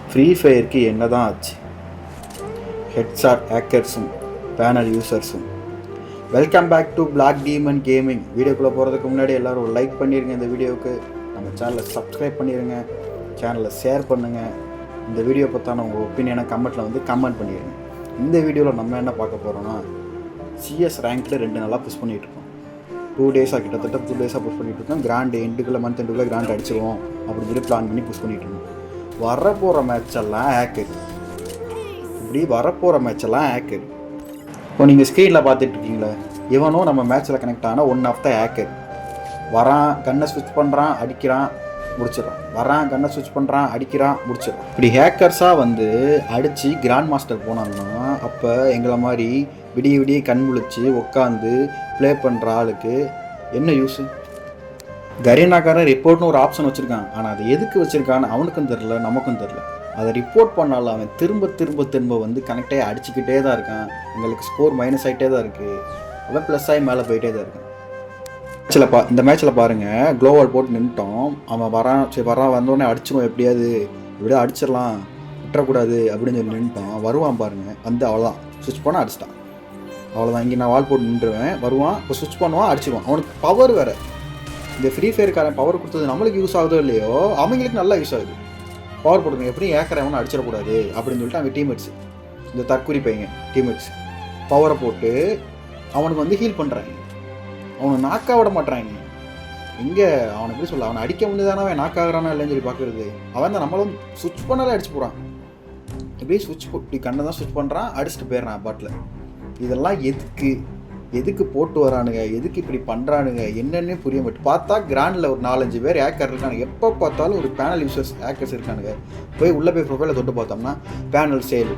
Free ஃபயருக்கு என்ன தான் ஆச்சு? ஹெட்ஷாட் ஹேக்கர்ஸும் பேனல் யூசர்ஸும். Welcome back to Black Demon gaming. வீடியோக்குள்ளே போகிறதுக்கு முன்னாடி எல்லோரும் ஒரு லைக் பண்ணிடுங்க. இந்த வீடியோவுக்கு நம்ம சேனலை சப்ஸ்கிரைப் பண்ணிடுங்க, சேனலை ஷேர் பண்ணுங்கள். இந்த வீடியோ பற்றின உங்கள் ஒப்பீனியனை கமெண்ட்டில் கமெண்ட் பண்ணிடுங்க. இந்த வீடியோவில் நம்ம என்ன பார்க்க போகிறோன்னா, சிஎஸ் ரேங்க்கில் 2 நாளாக புஷ் பண்ணிகிட்ருக்கோம். 2 டேஸாக கிட்டத்தட்ட 2 டேஸாக புஷ் பண்ணிகிட்ருக்கோம். கிராண்ட் எண்டுக்குள்ளே மந்த் எண்டுக்குள்ளே கிராண்ட் அடிச்சிருவோம் அப்படின்னு சொல்லி பிளான் பண்ணி புஷ் பண்ணிகிட்ருக்கோம். வரப்போகிற மேட்செல்லாம் ஹேக்கர். இப்படி வரப்போகிற மேட்செல்லாம் ஹேக்கர். இப்போ நீங்கள் ஸ்க்ரீனில் பார்த்துட்ருக்கீங்களே, இவனும் நம்ம மேட்ச்சில் கனெக்ட் ஆனால் ஒன் ஆஃப் த ஹேக்கர். வரான், கண்ணை ஸ்விட்ச் பண்ணுறான், அடிக்கிறான், முடிச்சிடறான். வரான், கண்ணை ஸ்விட்ச் பண்ணுறான், அடிக்கிறான், முடிச்சிடறான். இப்படி ஹேக்கர்ஸாக அடித்து கிராண்ட் மாஸ்டர் போனாங்கன்னா, அப்போ எங்களை மாதிரி விடிய விடிய கண் முழிச்சு உட்காந்து ப்ளே பண்ணுற ஆளுக்கு என்ன யூஸு? கரீனாக்காரன் ரிப்போர்ட்னு ஒரு ஆப்ஷன் வச்சுருக்கான். ஆனால் அதை எதுக்கு வச்சுருக்கான்னு அவனுக்கும் தெரில, நமக்கும் தெரில. அதை ரிப்போர்ட் பண்ணாலும் அவன் திரும்ப திரும்ப திரும்ப கனெக்டாகி அடிச்சுக்கிட்டே தான் இருக்கான். எங்களுக்கு ஸ்கோர் மைனஸ் ஆகிட்டே தான் இருக்குது. அவன் ப்ளஸ் ஆகி மேலே போயிட்டே தான் இருக்கான். இந்த மேட்ச்சில் பாருங்கள், க்ளோவால் போட்டு நின்ட்டோம். அவன் வரான், சரி வரான், வந்தோடனே அடிச்சிடும், எப்படியாவது இப்படியே அடிச்சிடலாம், விட்டுறக்கூடாது அப்படின்னு சொல்லி நின்ட்டோம். வருவான் பாருங்கள், அவ்வளோதான் ஸ்விட்ச் பண்ணால் அடிச்சிட்டான். அவ்வளோதான். இங்கே நான் வால் போட்டு நின்றுவேன், வருவான், இப்போ ஸ்விட்ச் பண்ணுவான், அடிச்சிடுவான். அவனுக்கு பவர் வேறு. இந்த ஃப்ரீ ஃபயர்காரன் பவர் கொடுத்தது நம்மளுக்கு யூஸ் ஆகுதோ இல்லையோ, அவங்களுக்கு நல்லா யூஸ் ஆகுது. பவர் போட்டுருங்க, எப்படி ஏக்கறவனு அடிச்சிடக்கூடாது அப்படின்னு சொல்லிட்டு அவன் டீம்மேட்ஸ், இந்த தற்குறி பையங்க டீம்மேட்ஸ் பவரை போட்டு அவனுக்கு ஹீல் பண்ணுறாங்க. அவனை நாக்காக விட மாட்டாங்க. எங்கே அவனை எப்படி சொல்ல, அவனை அடிக்க முடியாதானே அவன் நாக்காகிறானா இல்லைன்னு சொல்லி பார்க்குறது. அவன் தான் நம்மளும் ஸ்விட்ச் பண்ணாலே அடிச்சு போகிறான். இப்படி ஸ்விட்ச் இப்படி கண்ணை தான் ஸ்விட்ச் பண்ணுறான், அடிச்சுட்டு போயிடுறான் பாட்டில். இதெல்லாம் எதுக்கு போட்டு வரானுங்க, எதுக்கு இப்படி பண்ணுறானுங்க என்னன்னே புரிய மாட்டேன். பார்த்தா கிராண்டில் ஒரு 4-5 பேர் ஹேக்கர் இருக்கானுங்க. எப்போ பார்த்தாலும் ஒரு பேனல் யூசர்ஸ் ஹேக்கர்ஸ் இருக்கானுங்க. உள்ளே போய் ப்ரொஃபைலை தொட்டு பார்த்தோம்னா பேனல் சேல்,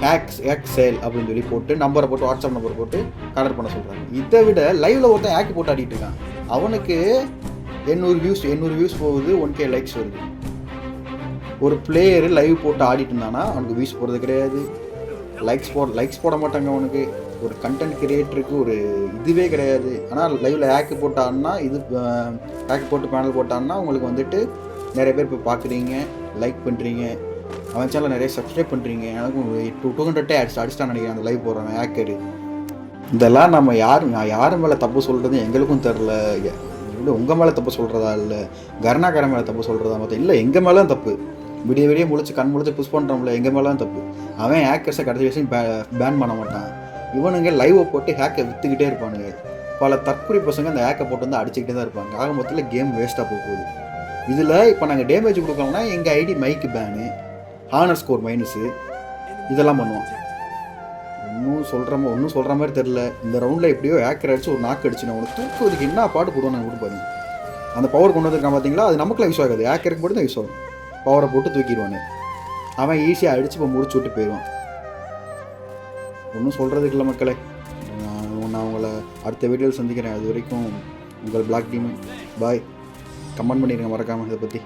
ஹேக் சேல் அப்படின்னு சொல்லி போட்டு நம்பரை போட்டு, வாட்ஸ்அப் நம்பர் போட்டு கலர் பண்ண சொல்கிறாங்க. இதை விட லைவில் ஒருத்தன் ஹேக் போட்டு ஆடிட்டு இருக்கான். அவனுக்கு 800 வியூஸ் போகுது, 1K லைக்ஸ் வருது. ஒரு பிளேயரு லைவ் போட்டு ஆடிட்டு இருந்தானா அவனுக்கு வியூஸ் போடுறது கிடையாது, லைக்ஸ் போட மாட்டாங்க. அவனுக்கு ஒரு கண்டென்ட் கிரியேட்டருக்கு ஒரு இதுவே கிடையாது. ஆனால் லைவில் ஹேக்கு போட்டான்னா, ஹேக் போட்டு பேனல் போட்டான்னா உங்களுக்கு நிறைய பேர் இப்போ பார்க்குறீங்க, லைக் பண்ணுறீங்க, அவன் சேனலில் நிறைய சப்ஸ்கிரைப் பண்ணுறீங்க. எனக்கு 200 அடிச்சிட்டான்னு நினைக்கிறேன் அந்த லைவ் போடுறவன் ஹேக்கரு. இதெல்லாம் நம்ம யார் மேலே தப்பு சொல்கிறது எங்களுக்கும் தெரில. இல்லை உங்கள் மேலே தப்பு சொல்கிறதா, இல்லை கருணாகரன் மேலே தப்பு சொல்கிறதா மொத்தம் இல்லை, எங்கள் மேலே தான் தப்பு. விடிய கண் முழிச்சு புஷ் பண்ணுறோம்ல, எங்கள் மேலே தான் தப்பு. அவன் ஹேக்கர்ஸை கடைசி விஷயம் பேன் பண்ண மாட்டான். இவனுங்க லைவை போட்டு ஹேக்கை விற்றுக்கிட்டே இருப்பானுங்க. பல தற்குறி பசங்க அந்த ஹேக்கை போட்டு அடிச்சுக்கிட்டே தான் இருப்பாங்க. ஆக மொத்தத்தில் கேம் வேஸ்ட்டாக போகுது. இதில் இப்போ நாங்கள் டேமேஜ் கொடுக்கோம்னா எங்கள் ஐடி மைக்கு பேனு, ஹானர் ஸ்கோர் மைனஸு, இதெல்லாம் பண்ணுவோம். ஒன்றும் சொல்கிற மாதிரி தெரில. இந்த ரவுண்டில் எப்படியோ ஹேக்கர் அடிச்சு ஒரு நாக்கு அடிச்சுனா அவனுக்கு தூக்குவதுக்கு என்ன பாட்டு போடுவோம் நாங்கள் கொடுப்பாரு. அந்த பவர் கொண்டு வந்திருக்கான் பார்த்தீங்களா, அது நமக்குலாம் யூஸ் ஆகாது, ஹேக்கருக்கு மட்டும் தான் யூஸ் ஆகும். பவரை போட்டு தூக்கிடுவானு. அவன் ஈஸியாக அடித்து இப்போ முடிச்சு விட்டு போயிடுவான். ஒன்றும் சொல்கிறதுக்கு இல்லை மக்களே. நான் உங்களை அடுத்த வீடியோவில் சந்திக்கிறேன். அது வரைக்கும் உங்கள் பிளாக் டீமன் பாய். கமெண்ட் பண்ணிடுங்க மறக்காமல் இதை பற்றி.